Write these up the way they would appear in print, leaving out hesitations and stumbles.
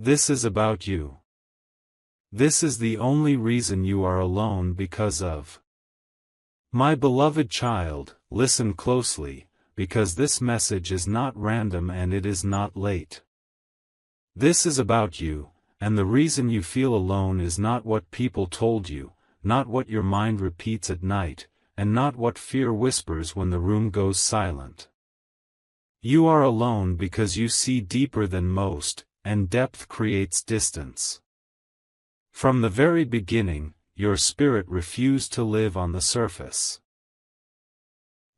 This is about you. This is the only reason you are alone because of. My beloved child, listen closely, because this message is not random and it is not late. This is about you, and the reason you feel alone is not what people told you, not what your mind repeats at night, and not what fear whispers when the room goes silent. You are alone because you see deeper than most, and depth creates distance. From the very beginning, your spirit refused to live on the surface.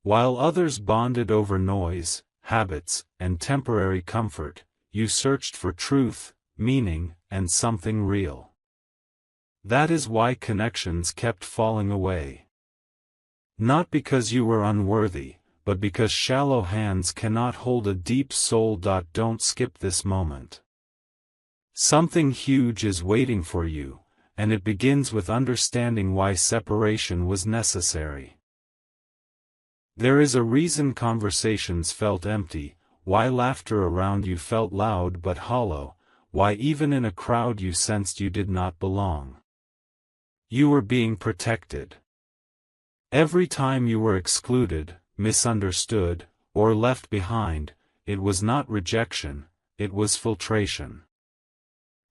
While others bonded over noise, habits, and temporary comfort, you searched for truth, meaning, and something real. That is why connections kept falling away. Not because you were unworthy, but because shallow hands cannot hold a deep soul. Don't skip this moment. Something huge is waiting for you, and it begins with understanding why separation was necessary. There is a reason conversations felt empty, why laughter around you felt loud but hollow, why even in a crowd you sensed you did not belong. You were being protected. Every time you were excluded, misunderstood, or left behind, it was not rejection, it was filtration.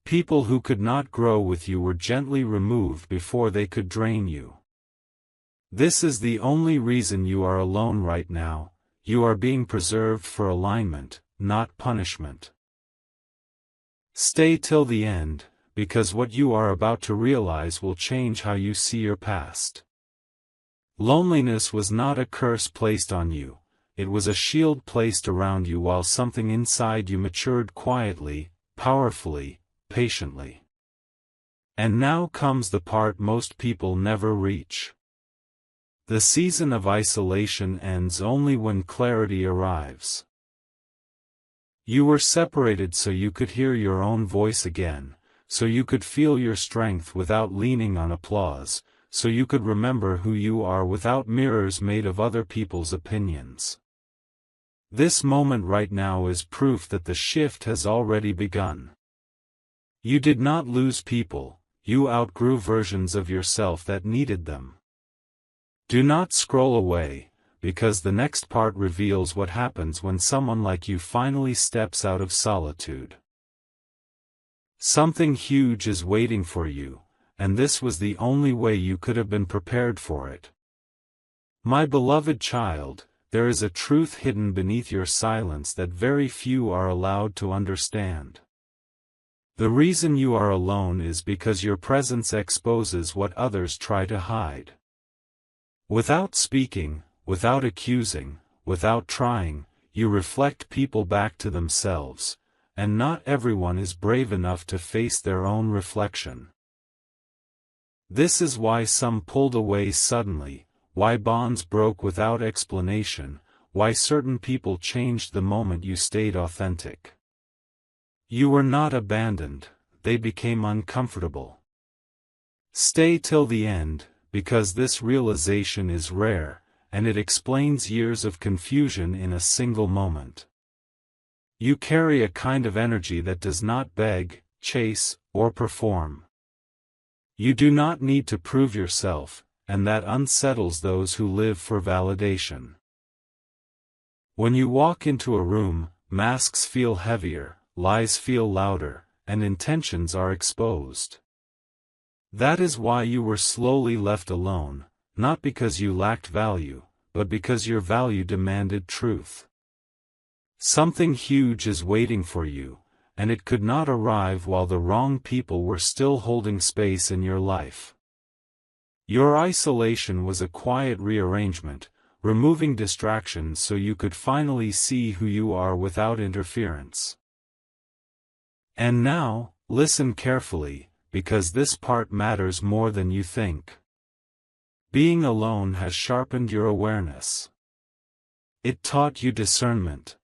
People who could not grow with you were gently removed before they could drain you. This is the only reason you are alone right now. You are being preserved for alignment, not punishment. Stay till the end, because what you are about to realize will change how you see your past. Loneliness was not a curse placed on you, it was a shield placed around you while something inside you matured quietly, powerfully, patiently. And now comes the part most people never reach. The season of isolation ends only when clarity arrives. You were separated so you could hear your own voice again, so you could feel your strength without leaning on applause, so you could remember who you are without mirrors made of other people's opinions. This moment right now is proof that the shift has already begun. You did not lose people, you outgrew versions of yourself that needed them. Do not scroll away, because the next part reveals what happens when someone like you finally steps out of solitude. Something huge is waiting for you, and this was the only way you could have been prepared for it. My beloved child, there is a truth hidden beneath your silence that very few are allowed to understand. The reason you are alone is because your presence exposes what others try to hide. Without speaking, without accusing, without trying, you reflect people back to themselves, and not everyone is brave enough to face their own reflection. This is why some pulled away suddenly, why bonds broke without explanation, why certain people changed the moment you stayed authentic. You were not abandoned, they became uncomfortable. Stay till the end, because this realization is rare, and it explains years of confusion in a single moment. You carry a kind of energy that does not beg, chase, or perform. You do not need to prove yourself, and that unsettles those who live for validation. When you walk into a room, masks feel heavier, lies feel louder, and intentions are exposed. That is why you were slowly left alone, not because you lacked value, but because your value demanded truth. Something huge is waiting for you, and it could not arrive while the wrong people were still holding space in your life. Your isolation was a quiet rearrangement, removing distractions so you could finally see who you are without interference. And now, listen carefully, because this part matters more than you think. Being alone has sharpened your awareness. It taught you discernment.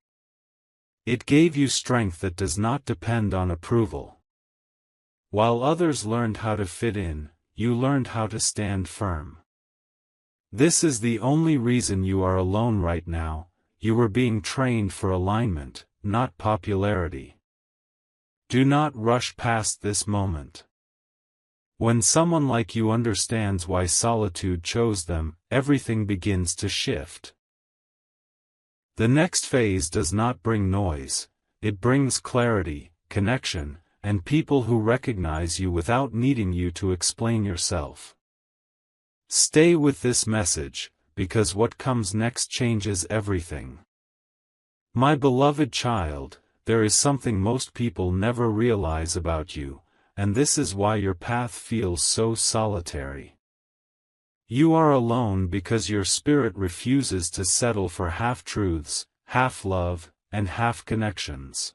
It gave you strength that does not depend on approval. While others learned how to fit in, you learned how to stand firm. This is the only reason you are alone right now. You were being trained for alignment, not popularity. Do not rush past this moment. When someone like you understands why solitude chose them, everything begins to shift. The next phase does not bring noise, it brings clarity, connection, and people who recognize you without needing you to explain yourself. Stay with this message, because what comes next changes everything. My beloved child, there is something most people never realize about you, and this is why your path feels so solitary. You are alone because your spirit refuses to settle for half-truths, half-love, and half-connections.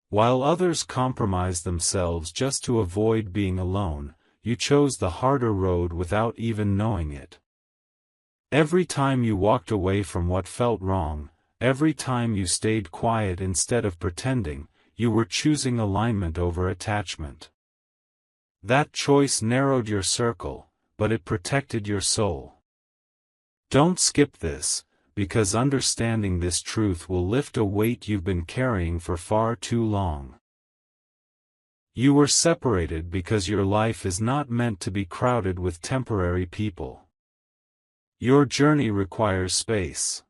While others compromise themselves just to avoid being alone, you chose the harder road without even knowing it. Every time you walked away from what felt wrong, every time you stayed quiet instead of pretending, you were choosing alignment over attachment. That choice narrowed your circle, but it protected your soul. Don't skip this, because understanding this truth will lift a weight you've been carrying for far too long. You were separated because your life is not meant to be crowded with temporary people. Your journey requires space.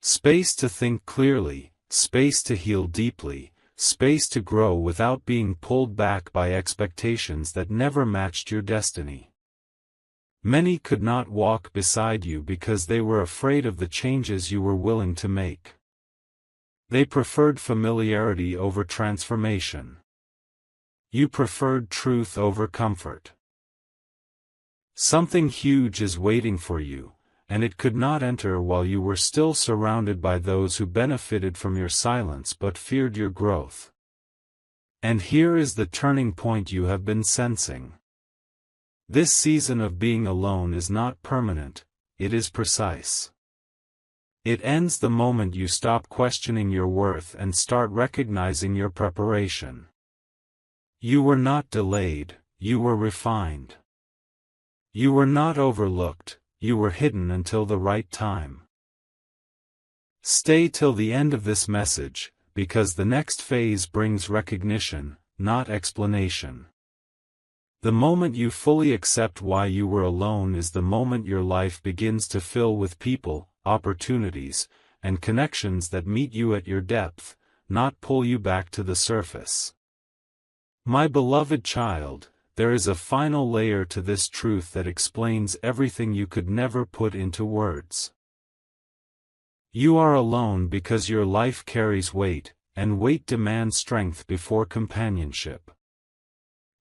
Space to think clearly, space to heal deeply, space to grow without being pulled back by expectations that never matched your destiny. Many could not walk beside you because they were afraid of the changes you were willing to make. They preferred familiarity over transformation. You preferred truth over comfort. Something huge is waiting for you, and it could not enter while you were still surrounded by those who benefited from your silence but feared your growth. And here is the turning point you have been sensing. This season of being alone is not permanent, it is precise. It ends the moment you stop questioning your worth and start recognizing your preparation. You were not delayed, you were refined. You were not overlooked, you were hidden until the right time. Stay till the end of this message, because the next phase brings recognition, not explanation. The moment you fully accept why you were alone is the moment your life begins to fill with people, opportunities, and connections that meet you at your depth, not pull you back to the surface. My beloved child, there is a final layer to this truth that explains everything you could never put into words. You are alone because your life carries weight, and weight demands strength before companionship.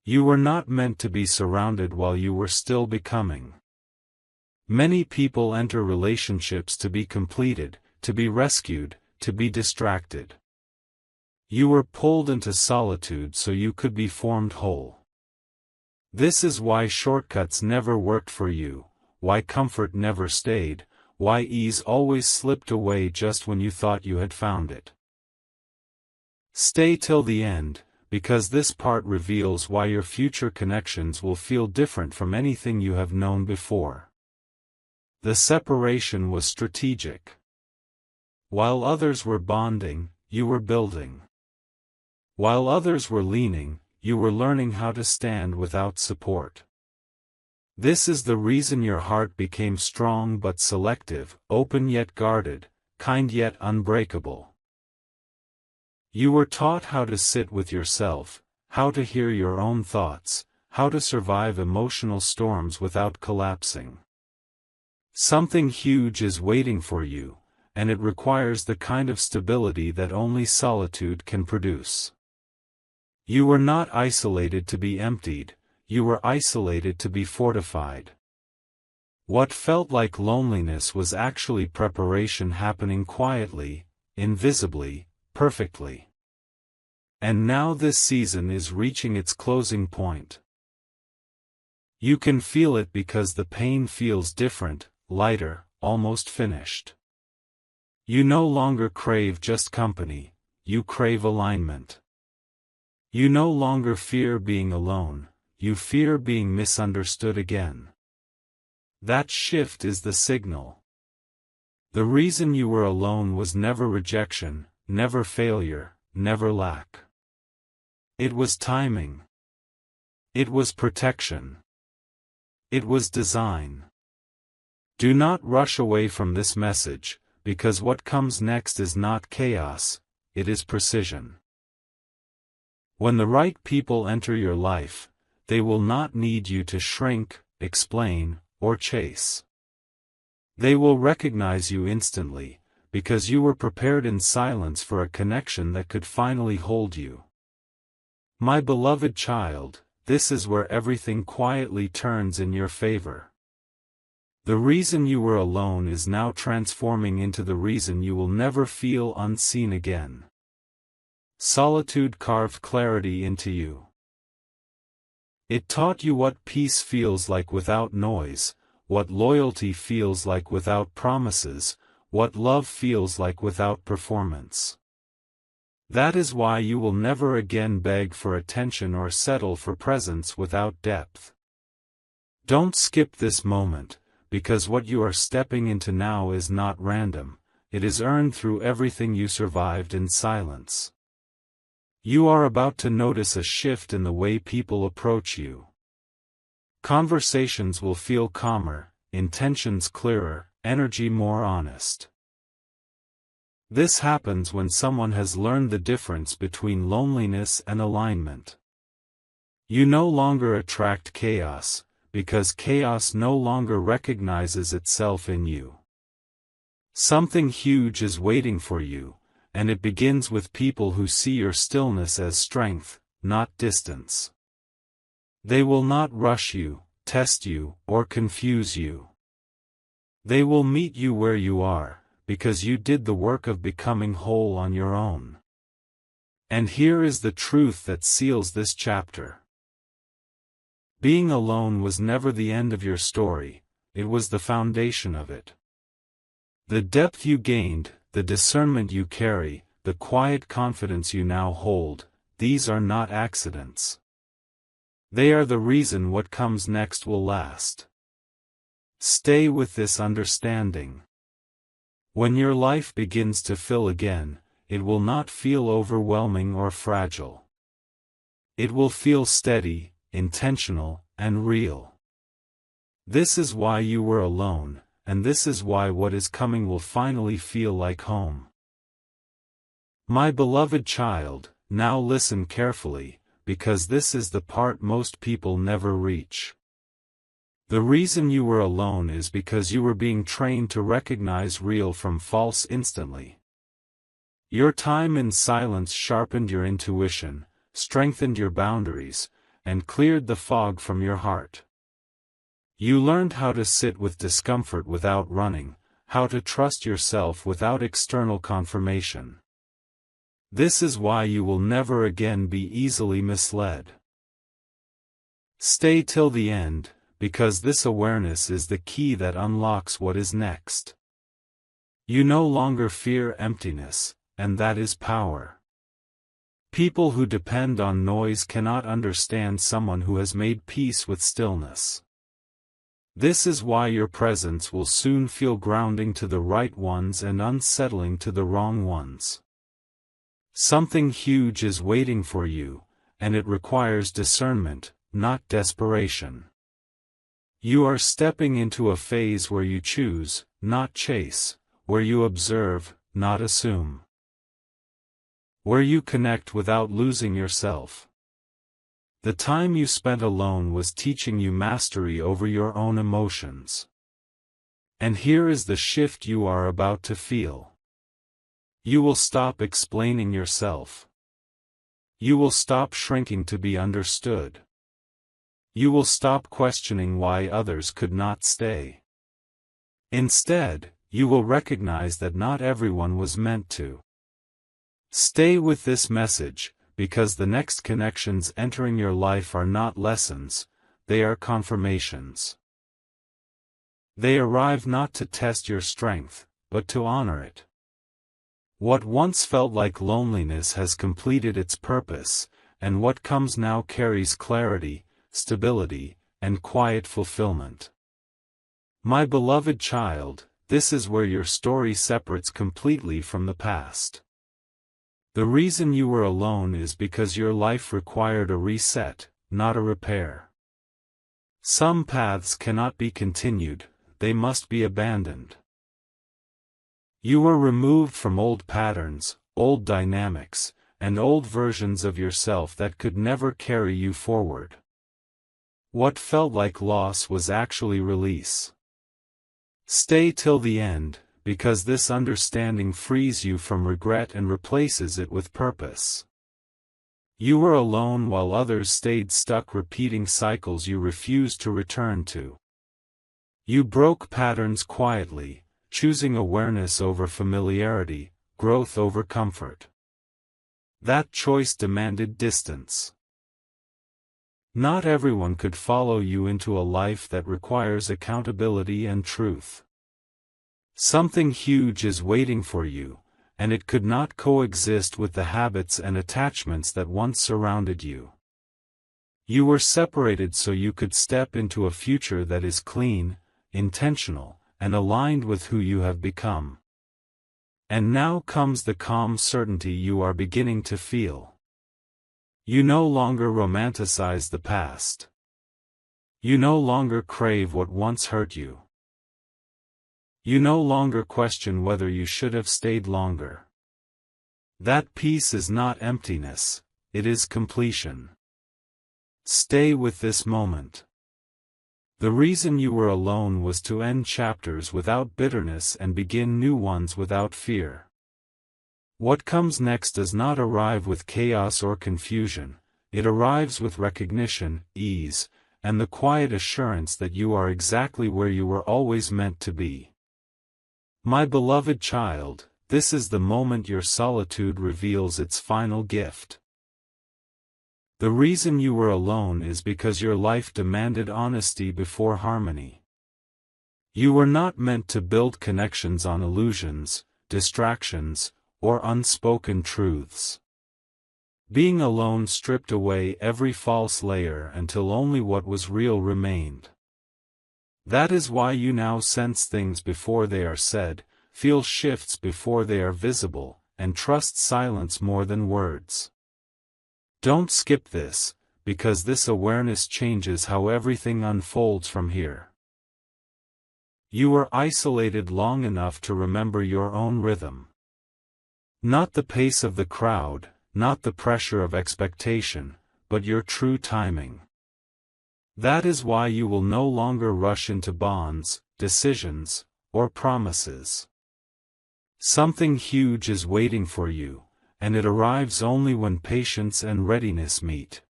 You were not meant to be surrounded while you were still becoming. Many people enter relationships to be completed, to be rescued, to be distracted. You were pulled into solitude so you could be formed whole. This is why shortcuts never worked for you, why comfort never stayed, why ease always slipped away just when you thought you had found it. Stay till the end, because this part reveals why your future connections will feel different from anything you have known before. The separation was strategic. While others were bonding, you were building. While others were leaning, you were learning how to stand without support. This is the reason your heart became strong but selective, open yet guarded, kind yet unbreakable. You were taught how to sit with yourself, how to hear your own thoughts, how to survive emotional storms without collapsing. Something huge is waiting for you, and it requires the kind of stability that only solitude can produce. You were not isolated to be emptied, you were isolated to be fortified. What felt like loneliness was actually preparation happening quietly, invisibly, perfectly. And now this season is reaching its closing point. You can feel it because the pain feels different, lighter, almost finished. You no longer crave just company, you crave alignment. You no longer fear being alone, you fear being misunderstood again. That shift is the signal. The reason you were alone was never rejection, never failure, never lack. It was timing. It was protection. It was design. Do not rush away from this message, because what comes next is not chaos, it is precision. When the right people enter your life, they will not need you to shrink, explain, or chase. They will recognize you instantly, because you were prepared in silence for a connection that could finally hold you. My beloved child, this is where everything quietly turns in your favor. The reason you were alone is now transforming into the reason you will never feel unseen again. Solitude carved clarity into you. It taught you what peace feels like without noise, what loyalty feels like without promises, what love feels like without performance. That is why you will never again beg for attention or settle for presence without depth. Don't skip this moment, because what you are stepping into now is not random, it is earned through everything you survived in silence. You are about to notice a shift in the way people approach you. Conversations will feel calmer, intentions clearer, energy more honest. This happens when someone has learned the difference between loneliness and alignment. You no longer attract chaos, because chaos no longer recognizes itself in you. Something huge is waiting for you, and it begins with people who see your stillness as strength, not distance. They will not rush you, test you, or confuse you. They will meet you where you are, because you did the work of becoming whole on your own. And here is the truth that seals this chapter. Being alone was never the end of your story, it was the foundation of it. The depth you gained, the discernment you carry, the quiet confidence you now hold, these are not accidents. They are the reason what comes next will last. Stay with this understanding. When your life begins to fill again, it will not feel overwhelming or fragile. It will feel steady, intentional, and real. This is why you were alone, and this is why what is coming will finally feel like home. My beloved child, now listen carefully, because this is the part most people never reach. The reason you were alone is because you were being trained to recognize real from false instantly. Your time in silence sharpened your intuition, strengthened your boundaries, and cleared the fog from your heart. You learned how to sit with discomfort without running, how to trust yourself without external confirmation. This is why you will never again be easily misled. Stay till the end, because this awareness is the key that unlocks what is next. You no longer fear emptiness, and that is power. People who depend on noise cannot understand someone who has made peace with stillness. This is why your presence will soon feel grounding to the right ones and unsettling to the wrong ones. Something huge is waiting for you, and it requires discernment, not desperation. You are stepping into a phase where you choose, not chase, where you observe, not assume. Where you connect without losing yourself. The time you spent alone was teaching you mastery over your own emotions. And here is the shift you are about to feel. You will stop explaining yourself. You will stop shrinking to be understood. You will stop questioning why others could not stay. Instead, you will recognize that not everyone was meant to. Stay with this message, because the next connections entering your life are not lessons, they are confirmations. They arrive not to test your strength, but to honor it. What once felt like loneliness has completed its purpose, and what comes now carries clarity, stability, and quiet fulfillment. My beloved child, this is where your story separates completely from the past. The reason you were alone is because your life required a reset, not a repair. Some paths cannot be continued, they must be abandoned. You were removed from old patterns, old dynamics, and old versions of yourself that could never carry you forward. What felt like loss was actually release. Stay till the end, because this understanding frees you from regret and replaces it with purpose. You were alone while others stayed stuck repeating cycles you refused to return to. You broke patterns quietly, choosing awareness over familiarity, growth over comfort. That choice demanded distance. Not everyone could follow you into a life that requires accountability and truth. Something huge is waiting for you, and it could not coexist with the habits and attachments that once surrounded you. You were separated so you could step into a future that is clean, intentional, and aligned with who you have become. And now comes the calm certainty you are beginning to feel. You no longer romanticize the past. You no longer crave what once hurt you. You no longer question whether you should have stayed longer. That peace is not emptiness, it is completion. Stay with this moment. The reason you were alone was to end chapters without bitterness and begin new ones without fear. What comes next does not arrive with chaos or confusion, it arrives with recognition, ease, and the quiet assurance that you are exactly where you were always meant to be. My beloved child, this is the moment your solitude reveals its final gift. The reason you were alone is because your life demanded honesty before harmony. You were not meant to build connections on illusions, distractions, or unspoken truths. Being alone stripped away every false layer until only what was real remained. That is why you now sense things before they are said, feel shifts before they are visible, and trust silence more than words. Don't skip this, because this awareness changes how everything unfolds from here. You were isolated long enough to remember your own rhythm. Not the pace of the crowd, not the pressure of expectation, but your true timing. That is why you will no longer rush into bonds, decisions, or promises. Something huge is waiting for you, and it arrives only when patience and readiness meet.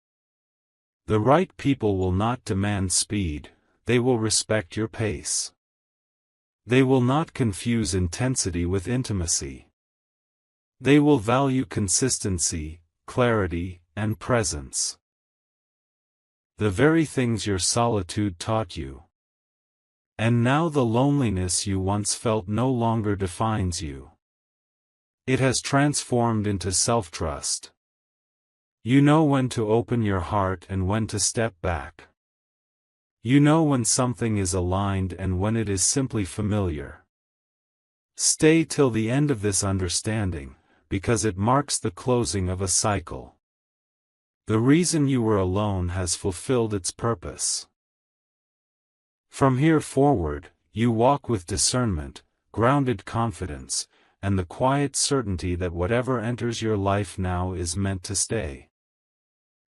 The right people will not demand speed, they will respect your pace. They will not confuse intensity with intimacy. They will value consistency, clarity, and presence. The very things your solitude taught you. And now the loneliness you once felt no longer defines you. It has transformed into self-trust. You know when to open your heart and when to step back. You know when something is aligned and when it is simply familiar. Stay till the end of this understanding, because it marks the closing of a cycle. The reason you were alone has fulfilled its purpose. From here forward, you walk with discernment, grounded confidence, and the quiet certainty that whatever enters your life now is meant to stay.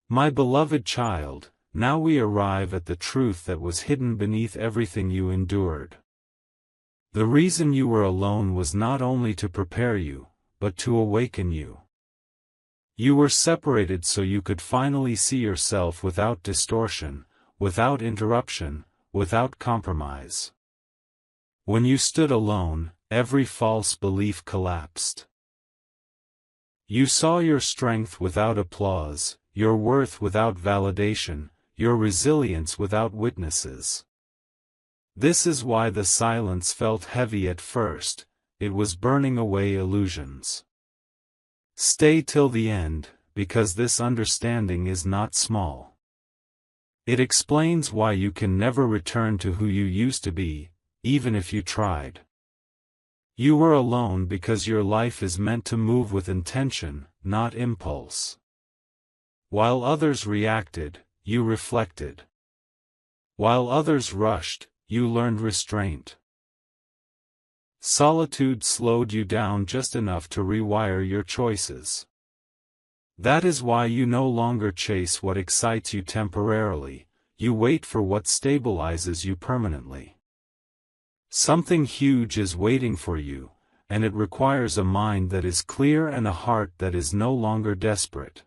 My beloved child, now we arrive at the truth that was hidden beneath everything you endured. The reason you were alone was not only to prepare you, but to awaken you. You were separated so you could finally see yourself without distortion, without interruption, without compromise. When you stood alone, every false belief collapsed. You saw your strength without applause, your worth without validation, your resilience without witnesses. This is why the silence felt heavy at first, it was burning away illusions. Stay till the end, because this understanding is not small. It explains why you can never return to who you used to be, even if you tried. You were alone because your life is meant to move with intention, not impulse. While others reacted, you reflected. While others rushed, you learned restraint. Solitude slowed you down just enough to rewire your choices. That is why you no longer chase what excites you temporarily, you wait for what stabilizes you permanently. Something huge is waiting for you, and it requires a mind that is clear and a heart that is no longer desperate.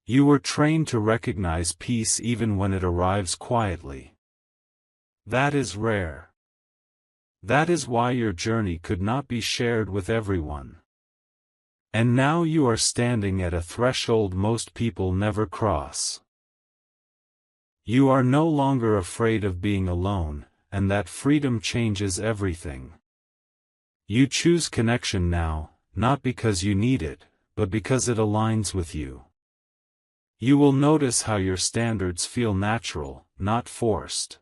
You were trained to recognize peace even when it arrives quietly. That is rare. That is why your journey could not be shared with everyone. And now you are standing at a threshold most people never cross. You are no longer afraid of being alone, and that freedom changes everything. You choose connection now, not because you need it, but because it aligns with you. You will notice how your standards feel natural, not forced.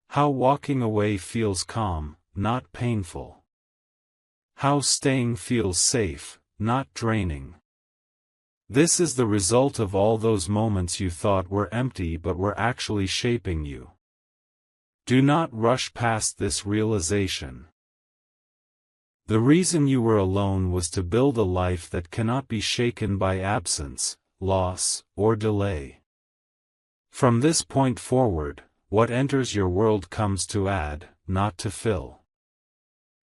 How walking away feels calm, not painful. How staying feels safe, not draining. This is the result of all those moments you thought were empty but were actually shaping you. Do not rush past this realization. The reason you were alone was to build a life that cannot be shaken by absence, loss, or delay. From this point forward, what enters your world comes to add, not to fill.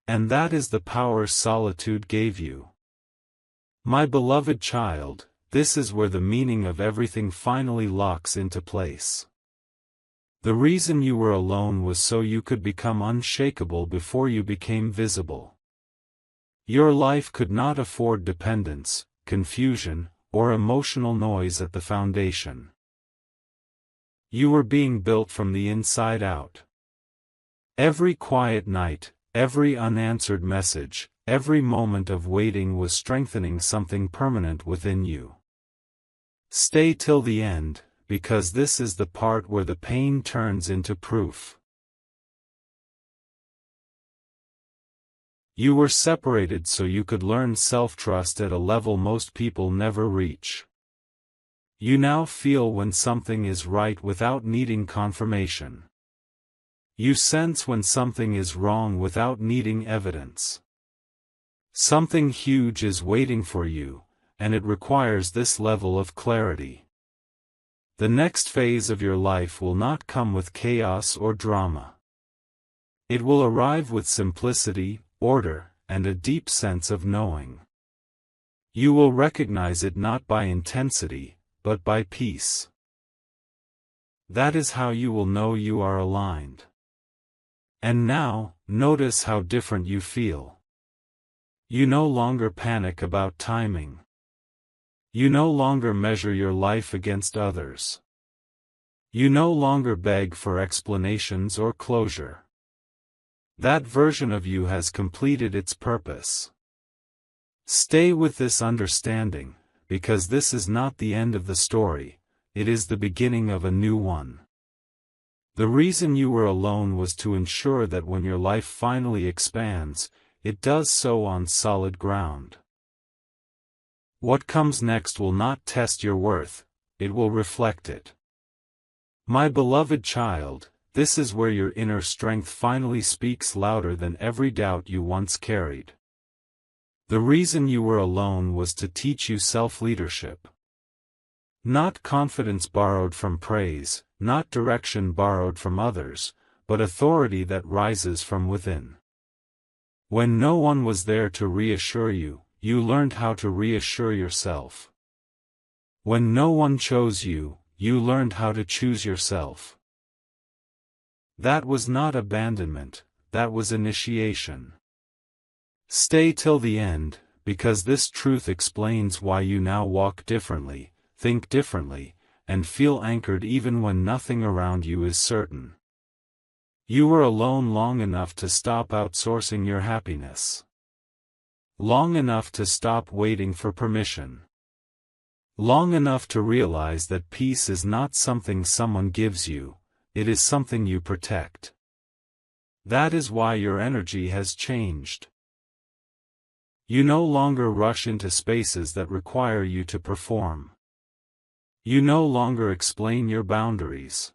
And that is the power solitude gave you. My beloved child, this is where the meaning of everything finally locks into place. The reason you were alone was so you could become unshakable before you became visible. Your life could not afford dependence, confusion, or emotional noise at the foundation. You were being built from the inside out. Every quiet night, every unanswered message, every moment of waiting was strengthening something permanent within you. Stay till the end, because this is the part where the pain turns into proof. You were separated so you could learn self-trust at a level most people never reach. You now feel when something is right without needing confirmation. You sense when something is wrong without needing evidence. Something huge is waiting for you, and it requires this level of clarity. The next phase of your life will not come with chaos or drama. It will arrive with simplicity, order, and a deep sense of knowing. You will recognize it not by intensity, but by peace. That is how you will know you are aligned. And now, notice how different you feel. You no longer panic about timing. You no longer measure your life against others. You no longer beg for explanations or closure. That version of you has completed its purpose. Stay with this understanding, because this is not the end of the story, it is the beginning of a new one. The reason you were alone was to ensure that when your life finally expands, it does so on solid ground. What comes next will not test your worth, it will reflect it. My beloved child, this is where your inner strength finally speaks louder than every doubt you once carried. The reason you were alone was to teach you self-leadership. Not confidence borrowed from praise, not direction borrowed from others, but authority that rises from within. When no one was there to reassure you, you learned how to reassure yourself. When no one chose you, you learned how to choose yourself. That was not abandonment, that was initiation. Stay till the end, because this truth explains why you now walk differently, think differently, and feel anchored even when nothing around you is certain. You were alone long enough to stop outsourcing your happiness. Long enough to stop waiting for permission. Long enough to realize that peace is not something someone gives you, it is something you protect. That is why your energy has changed. You no longer rush into spaces that require you to perform. You no longer explain your boundaries.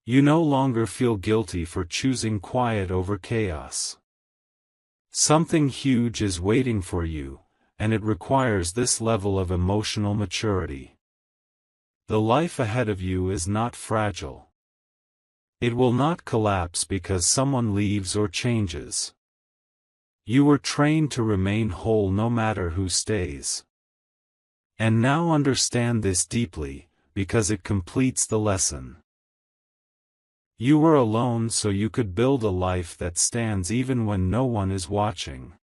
You no longer feel guilty for choosing quiet over chaos. Something huge is waiting for you, and it requires this level of emotional maturity. The life ahead of you is not fragile. It will not collapse because someone leaves or changes. You were trained to remain whole no matter who stays. And now understand this deeply, because it completes the lesson. You were alone so you could build a life that stands even when no one is watching.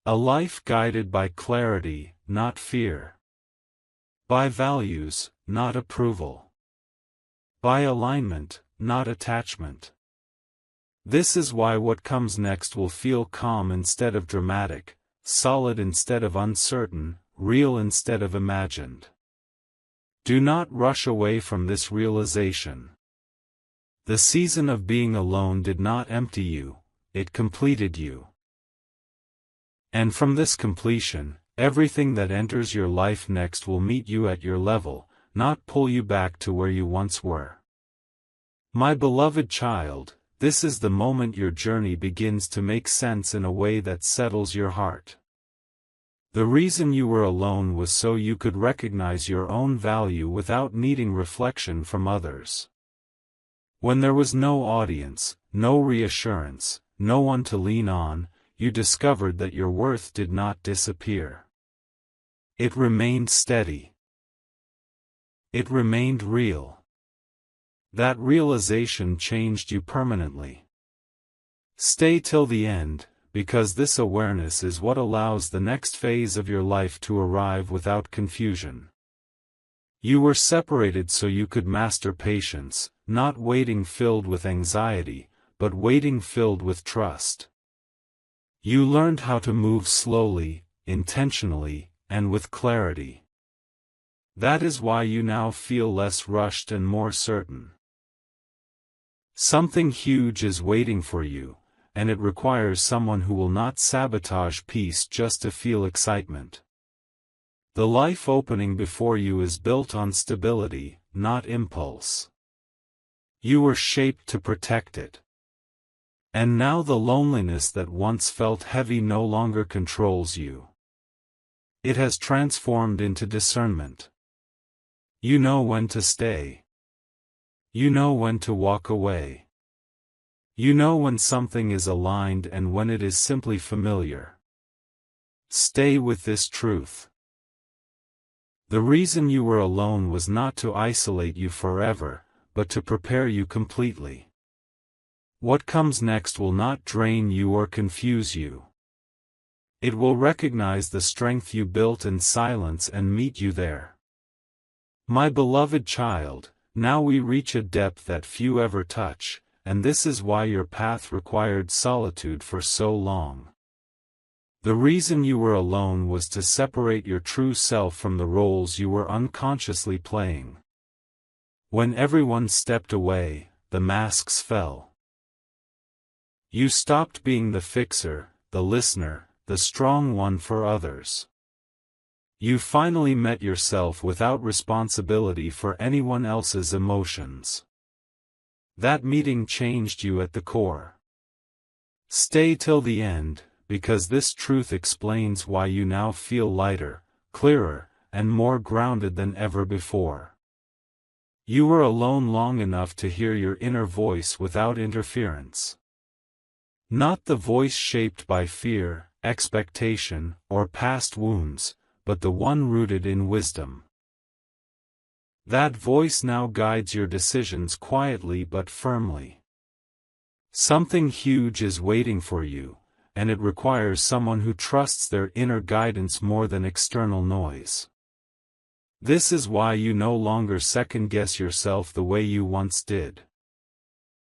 A life guided by clarity, not fear. By values, not approval. By alignment, not attachment. This is why what comes next will feel calm instead of dramatic, solid instead of uncertain, real instead of imagined. Do not rush away from this realization. The season of being alone did not empty you, it completed you. And from this completion, everything that enters your life next will meet you at your level, not pull you back to where you once were. My beloved child, this is the moment your journey begins to make sense in a way that settles your heart. The reason you were alone was so you could recognize your own value without needing reflection from others. When there was no audience, no reassurance, no one to lean on, you discovered that your worth did not disappear. It remained steady. It remained real. That realization changed you permanently. Stay till the end, because this awareness is what allows the next phase of your life to arrive without confusion. You were separated so you could master patience, not waiting filled with anxiety, but waiting filled with trust. You learned how to move slowly, intentionally, and with clarity. That is why you now feel less rushed and more certain. Something huge is waiting for you, and it requires someone who will not sabotage peace just to feel excitement. The life opening before you is built on stability, not impulse. You were shaped to protect it. And now the loneliness that once felt heavy no longer controls you. It has transformed into discernment. You know when to stay. You know when to walk away. You know when something is aligned and when it is simply familiar. Stay with this truth. The reason you were alone was not to isolate you forever, but to prepare you completely. What comes next will not drain you or confuse you. It will recognize the strength you built in silence and meet you there. My beloved child, now we reach a depth that few ever touch, and this is why your path required solitude for so long. The reason you were alone was to separate your true self from the roles you were unconsciously playing. When everyone stepped away, the masks fell. You stopped being the fixer, the listener, the strong one for others. You finally met yourself without responsibility for anyone else's emotions. That meeting changed you at the core. Stay till the end, because this truth explains why you now feel lighter, clearer, and more grounded than ever before. You were alone long enough to hear your inner voice without interference. Not the voice shaped by fear, expectation, or past wounds, but the one rooted in wisdom. That voice now guides your decisions quietly but firmly. Something huge is waiting for you, and it requires someone who trusts their inner guidance more than external noise. This is why you no longer second-guess yourself the way you once did.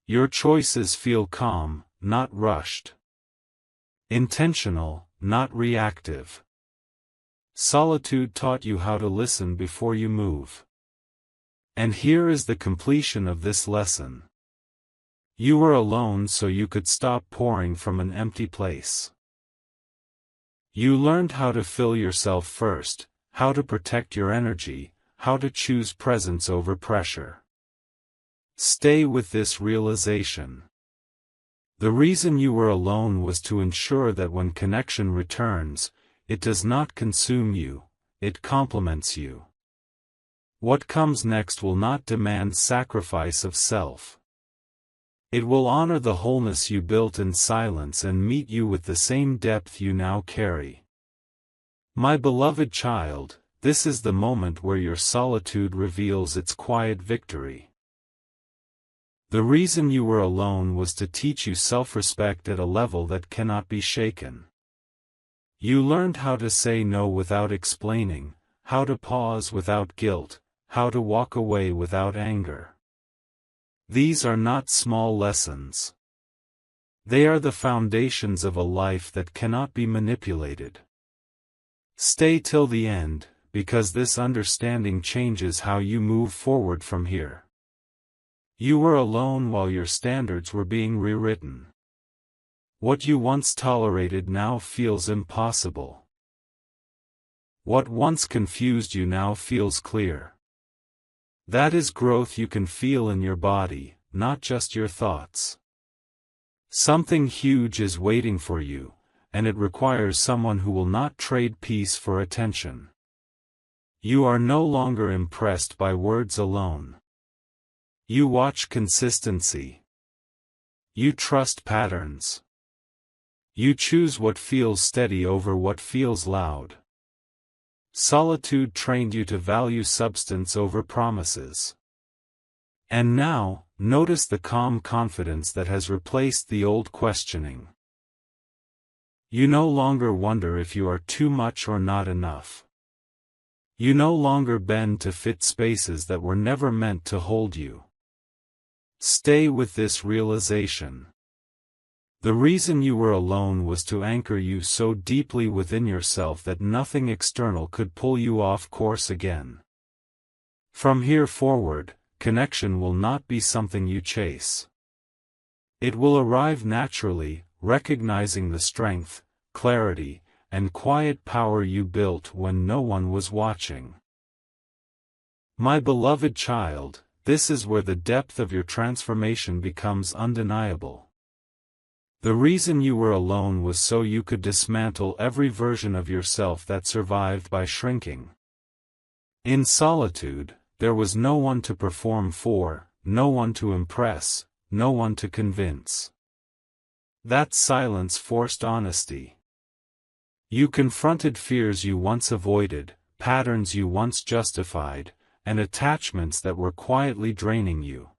Your choices feel calm, not rushed. Intentional, not reactive. Solitude taught you how to listen before you move. And here is the completion of this lesson. You were alone so you could stop pouring from an empty place. You learned how to fill yourself first, how to protect your energy, how to choose presence over pressure. Stay with this realization. The reason you were alone was to ensure that when connection returns, it does not consume you, it complements you. What comes next will not demand sacrifice of self. It will honor the wholeness you built in silence and meet you with the same depth you now carry. My beloved child, this is the moment where your solitude reveals its quiet victory. The reason you were alone was to teach you self-respect at a level that cannot be shaken. You learned how to say no without explaining, how to pause without guilt, how to walk away without anger. These are not small lessons. They are the foundations of a life that cannot be manipulated. Stay till the end, because this understanding changes how you move forward from here. You were alone while your standards were being rewritten. What you once tolerated now feels impossible. What once confused you now feels clear. That is growth you can feel in your body, not just your thoughts. Something huge is waiting for you, and it requires someone who will not trade peace for attention. You are no longer impressed by words alone. You watch consistency. You trust patterns. You choose what feels steady over what feels loud. Solitude trained you to value substance over promises. And now, notice the calm confidence that has replaced the old questioning. You no longer wonder if you are too much or not enough. You no longer bend to fit spaces that were never meant to hold you. Stay with this realization. The reason you were alone was to anchor you so deeply within yourself that nothing external could pull you off course again. From here forward, connection will not be something you chase. It will arrive naturally, recognizing the strength, clarity, and quiet power you built when no one was watching. My beloved child, this is where the depth of your transformation becomes undeniable. The reason you were alone was so you could dismantle every version of yourself that survived by shrinking. In solitude, there was no one to perform for, no one to impress, no one to convince. That silence forced honesty. You confronted fears you once avoided, patterns you once justified, and attachments that were quietly draining you.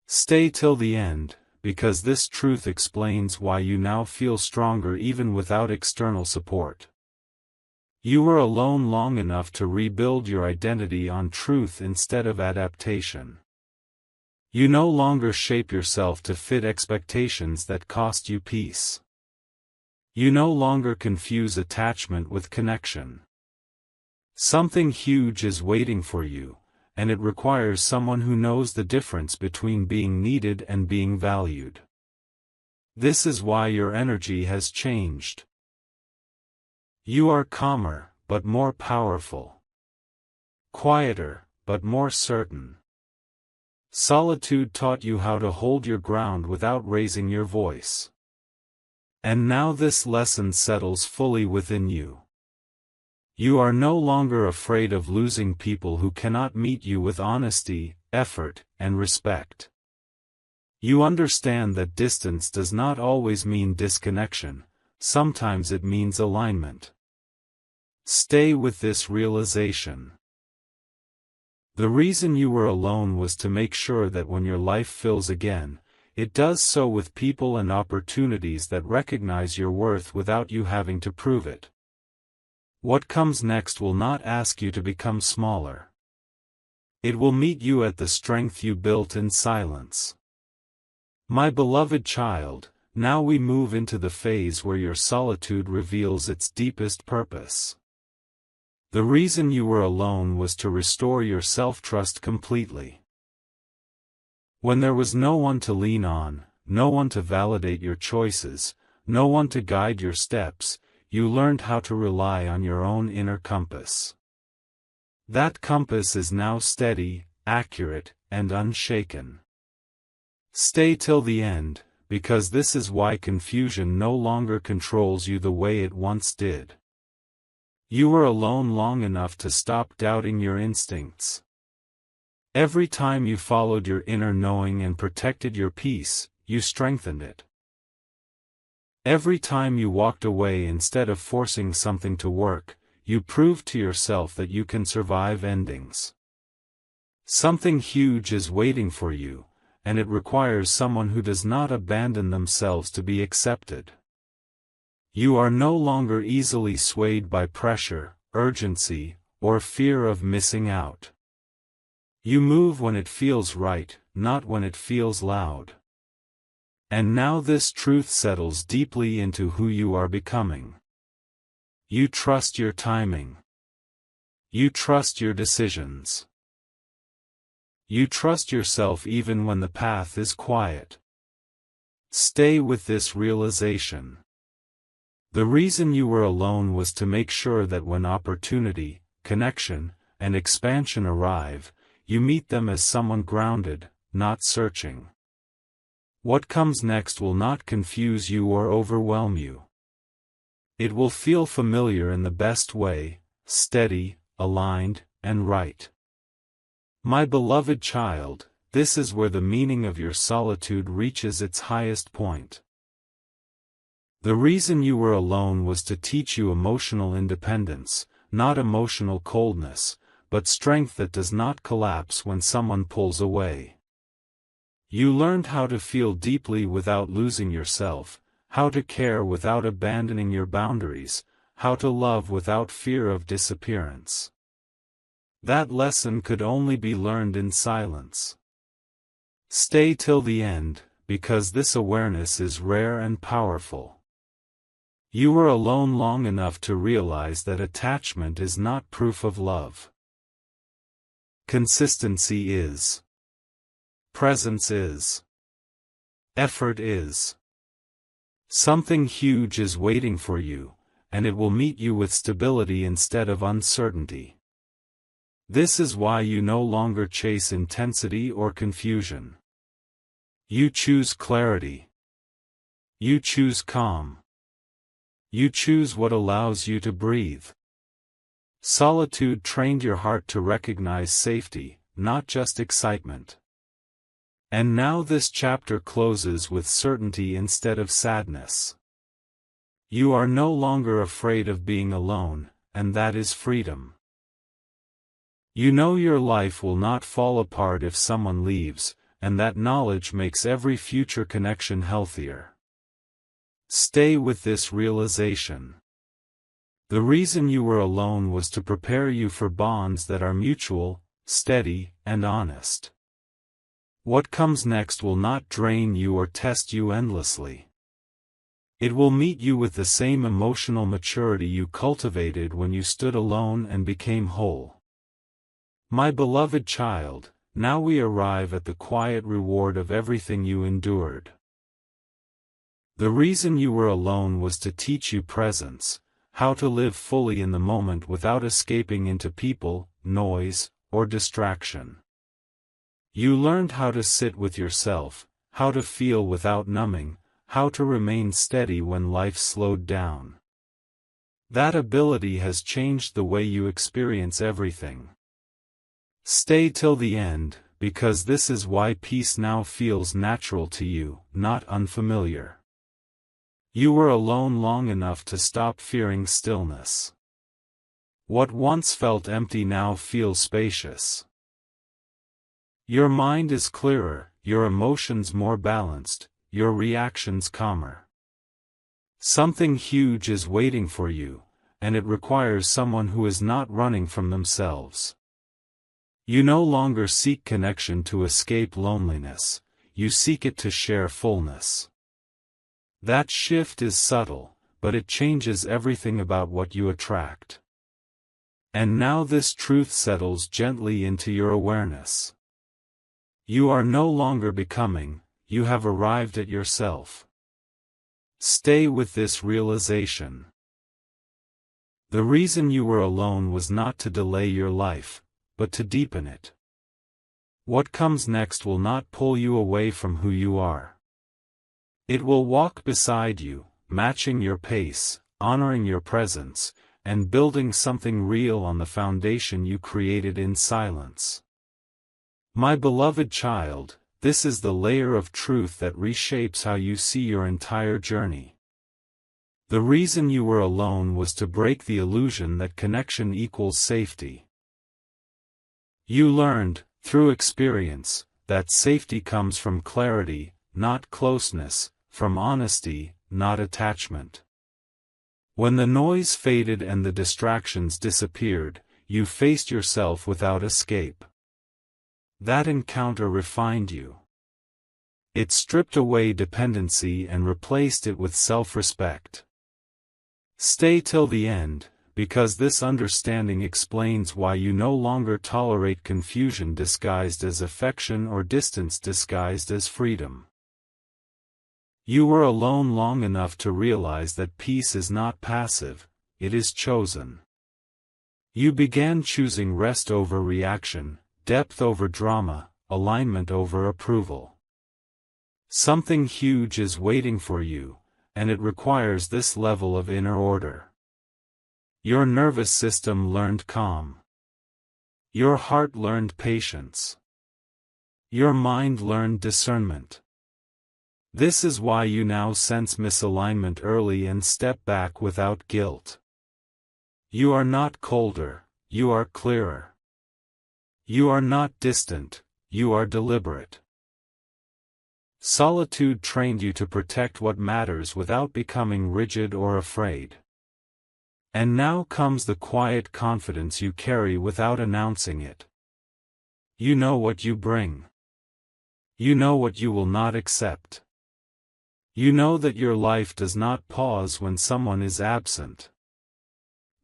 Stay till the end, because this truth explains why you now feel stronger even without external support. You were alone long enough to rebuild your identity on truth instead of adaptation. You no longer shape yourself to fit expectations that cost you peace. You no longer confuse attachment with connection. Something huge is waiting for you, and it requires someone who knows the difference between being needed and being valued. This is why your energy has changed. You are calmer, but more powerful. Quieter, but more certain. Solitude taught you how to hold your ground without raising your voice. And now this lesson settles fully within you. You are no longer afraid of losing people who cannot meet you with honesty, effort, and respect. You understand that distance does not always mean disconnection, sometimes it means alignment. Stay with this realization. The reason you were alone was to make sure that when your life fills again, it does so with people and opportunities that recognize your worth without you having to prove it. What comes next will not ask you to become smaller. It will meet you at the strength you built in silence. My beloved child, now we move into the phase where your solitude reveals its deepest purpose. The reason you were alone was to restore your self-trust completely. When there was no one to lean on, no one to validate your choices, no one to guide your steps, you learned how to rely on your own inner compass. That compass is now steady, accurate, and unshaken. Stay till the end, because this is why confusion no longer controls you the way it once did. You were alone long enough to stop doubting your instincts. Every time you followed your inner knowing and protected your peace, you strengthened it. Every time you walked away instead of forcing something to work, you proved to yourself that you can survive endings. Something huge is waiting for you, and it requires someone who does not abandon themselves to be accepted. You are no longer easily swayed by pressure, urgency, or fear of missing out. You move when it feels right, not when it feels loud. And now this truth settles deeply into who you are becoming. You trust your timing. You trust your decisions. You trust yourself even when the path is quiet. Stay with this realization. The reason you were alone was to make sure that when opportunity, connection, and expansion arrive, you meet them as someone grounded, not searching. What comes next will not confuse you or overwhelm you. It will feel familiar in the best way, steady, aligned, and right. My beloved child, this is where the meaning of your solitude reaches its highest point. The reason you were alone was to teach you emotional independence, not emotional coldness, but strength that does not collapse when someone pulls away. You learned how to feel deeply without losing yourself, how to care without abandoning your boundaries, how to love without fear of disappearance. That lesson could only be learned in silence. Stay till the end, because this awareness is rare and powerful. You were alone long enough to realize that attachment is not proof of love. Consistency is. Presence is. Effort is. Something huge is waiting for you, and it will meet you with stability instead of uncertainty. This is why you no longer chase intensity or confusion. You choose clarity. You choose calm. You choose what allows you to breathe. Solitude trained your heart to recognize safety, not just excitement. And now this chapter closes with certainty instead of sadness. You are no longer afraid of being alone, and that is freedom. You know your life will not fall apart if someone leaves, and that knowledge makes every future connection healthier. Stay with this realization. The reason you were alone was to prepare you for bonds that are mutual, steady, and honest. What comes next will not drain you or test you endlessly. It will meet you with the same emotional maturity you cultivated when you stood alone and became whole. My beloved child, now we arrive at the quiet reward of everything you endured. The reason you were alone was to teach you presence, how to live fully in the moment without escaping into people, noise, or distraction. You learned how to sit with yourself, how to feel without numbing, how to remain steady when life slowed down. That ability has changed the way you experience everything. Stay till the end, because this is why peace now feels natural to you, not unfamiliar. You were alone long enough to stop fearing stillness. What once felt empty now feels spacious. Your mind is clearer, your emotions more balanced, your reactions calmer. Something huge is waiting for you, and it requires someone who is not running from themselves. You no longer seek connection to escape loneliness, you seek it to share fullness. That shift is subtle, but it changes everything about what you attract. And now this truth settles gently into your awareness. You are no longer becoming, you have arrived at yourself. Stay with this realization. The reason you were alone was not to delay your life, but to deepen it. What comes next will not pull you away from who you are. It will walk beside you, matching your pace, honoring your presence, and building something real on the foundation you created in silence. My beloved child, this is the layer of truth that reshapes how you see your entire journey. The reason you were alone was to break the illusion that connection equals safety. You learned, through experience, that safety comes from clarity, not closeness, from honesty, not attachment. When the noise faded and the distractions disappeared, you faced yourself without escape. That encounter refined you. It stripped away dependency and replaced it with self-respect. Stay till the end, because this understanding explains why you no longer tolerate confusion disguised as affection or distance disguised as freedom. You were alone long enough to realize that peace is not passive, it is chosen. You began choosing rest over reaction, depth over drama, alignment over approval. Something huge is waiting for you, and it requires this level of inner order. Your nervous system learned calm. Your heart learned patience. Your mind learned discernment. This is why you now sense misalignment early and step back without guilt. You are not colder, you are clearer. You are not distant, you are deliberate. Solitude trained you to protect what matters without becoming rigid or afraid. And now comes the quiet confidence you carry without announcing it. You know what you bring. You know what you will not accept. You know that your life does not pause when someone is absent.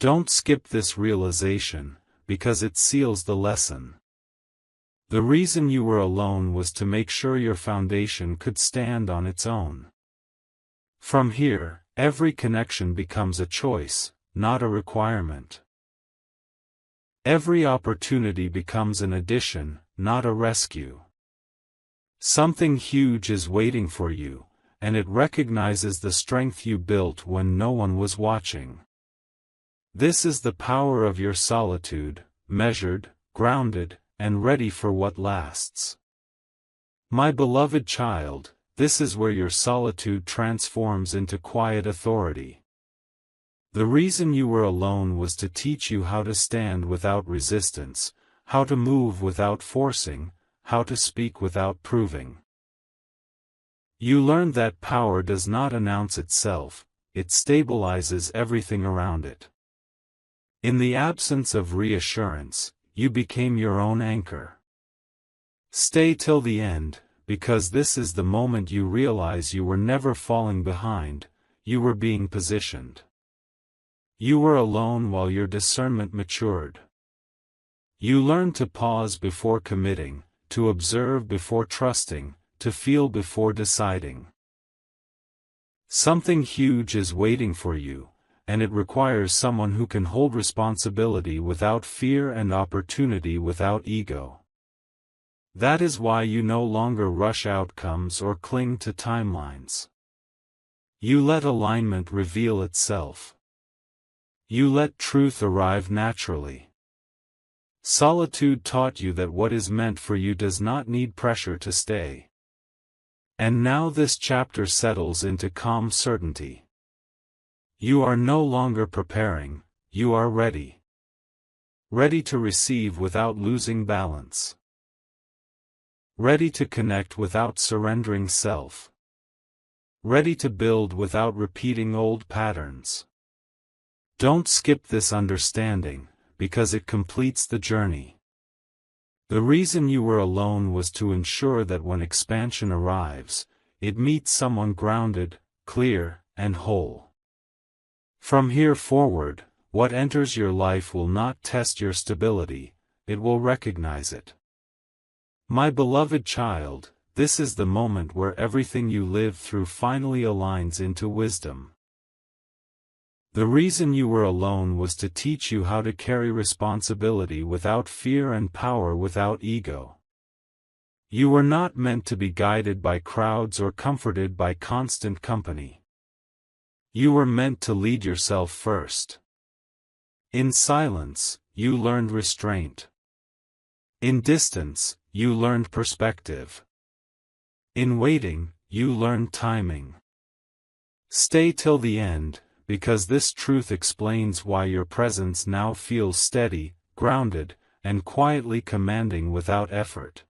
Don't skip this realization, because it seals the lesson. The reason you were alone was to make sure your foundation could stand on its own. From here, every connection becomes a choice, not a requirement. Every opportunity becomes an addition, not a rescue. Something huge is waiting for you, and it recognizes the strength you built when no one was watching. This is the power of your solitude, measured, grounded, and ready for what lasts. My beloved child, this is where your solitude transforms into quiet authority. The reason you were alone was to teach you how to stand without resistance, how to move without forcing, how to speak without proving. You learned that power does not announce itself, it stabilizes everything around it. In the absence of reassurance, you became your own anchor. Stay till the end, because this is the moment you realize you were never falling behind, you were being positioned. You were alone while your discernment matured. You learned to pause before committing, to observe before trusting, to feel before deciding. Something huge is waiting for you, and it requires someone who can hold responsibility without fear and opportunity without ego. That is why you no longer rush outcomes or cling to timelines. You let alignment reveal itself. You let truth arrive naturally. Solitude taught you that what is meant for you does not need pressure to stay. And now this chapter settles into calm certainty. You are no longer preparing, you are ready. Ready to receive without losing balance. Ready to connect without surrendering self. Ready to build without repeating old patterns. Don't skip this understanding, because it completes the journey. The reason you were alone was to ensure that when expansion arrives, it meets someone grounded, clear, and whole. From here forward, what enters your life will not test your stability, it will recognize it. My beloved child, this is the moment where everything you live through finally aligns into wisdom. The reason you were alone was to teach you how to carry responsibility without fear and power without ego. You were not meant to be guided by crowds or comforted by constant company. You were meant to lead yourself first. In silence, you learned restraint. In distance, you learned perspective. In waiting, you learned timing. Stay till the end, because this truth explains why your presence now feels steady, grounded, and quietly commanding without effort.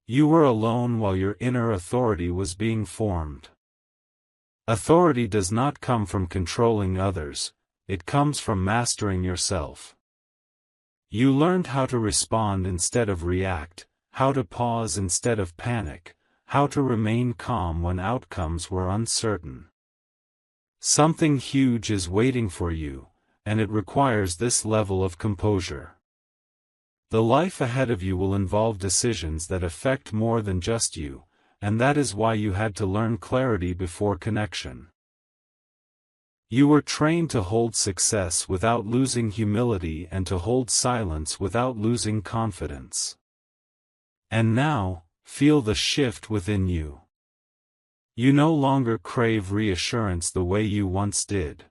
You were alone while your inner authority was being formed. Authority does not come from controlling others, it comes from mastering yourself. You learned how to respond instead of react, how to pause instead of panic, how to remain calm when outcomes were uncertain. Something huge is waiting for you, and it requires this level of composure. The life ahead of you will involve decisions that affect more than just you, and that is why you had to learn clarity before connection. You were trained to hold success without losing humility and to hold silence without losing confidence. And now, feel the shift within you. You no longer crave reassurance the way you once did.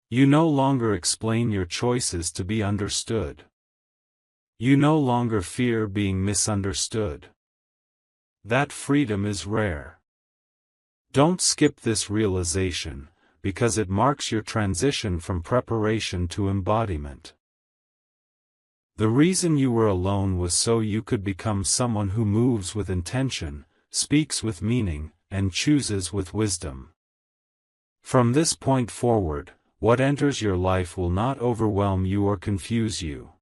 You no longer explain your choices to be understood. You no longer fear being misunderstood. That freedom is rare. Don't skip this realization, because it marks your transition from preparation to embodiment. The reason you were alone was so you could become someone who moves with intention, speaks with meaning, and chooses with wisdom. From this point forward, what enters your life will not overwhelm you or confuse you.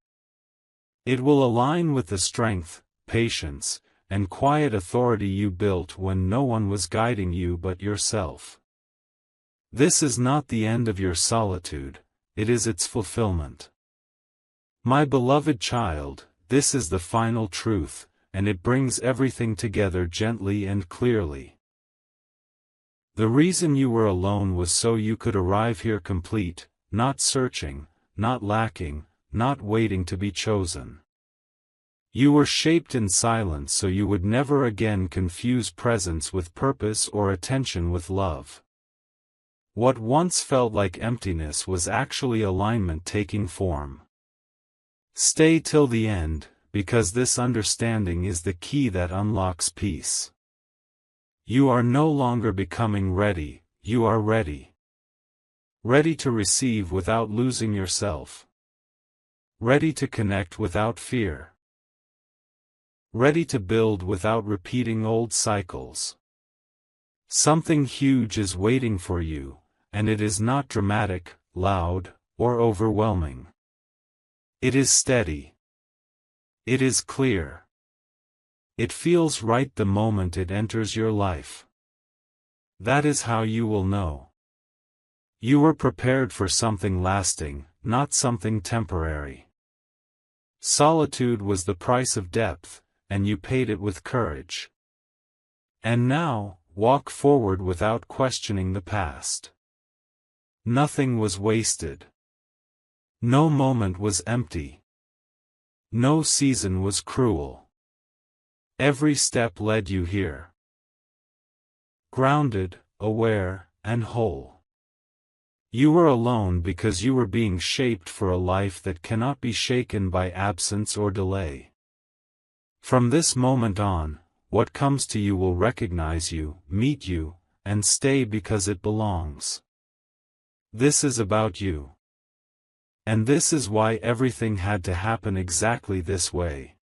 It will align with the strength, patience, and quiet authority you built when no one was guiding you but yourself. This is not the end of your solitude, it is its fulfillment. My beloved child, this is the final truth, and it brings everything together gently and clearly. The reason you were alone was so you could arrive here complete, not searching, not lacking, not waiting to be chosen. You were shaped in silence so you would never again confuse presence with purpose or attention with love. What once felt like emptiness was actually alignment taking form. Stay till the end, because this understanding is the key that unlocks peace. You are no longer becoming ready, you are ready. Ready to receive without losing yourself. Ready to connect without fear. Ready to build without repeating old cycles. Something huge is waiting for you, and it is not dramatic, loud, or overwhelming. It is steady. It is clear. It feels right the moment it enters your life. That is how you will know. You were prepared for something lasting, not something temporary. Solitude was the price of depth, and you paid it with courage. And now, walk forward without questioning the past. Nothing was wasted. No moment was empty. No season was cruel. Every step led you here. Grounded, aware, and whole. You were alone because you were being shaped for a life that cannot be shaken by absence or delay. From this moment on, what comes to you will recognize you, meet you, and stay because it belongs. This is about you. And this is why everything had to happen exactly this way.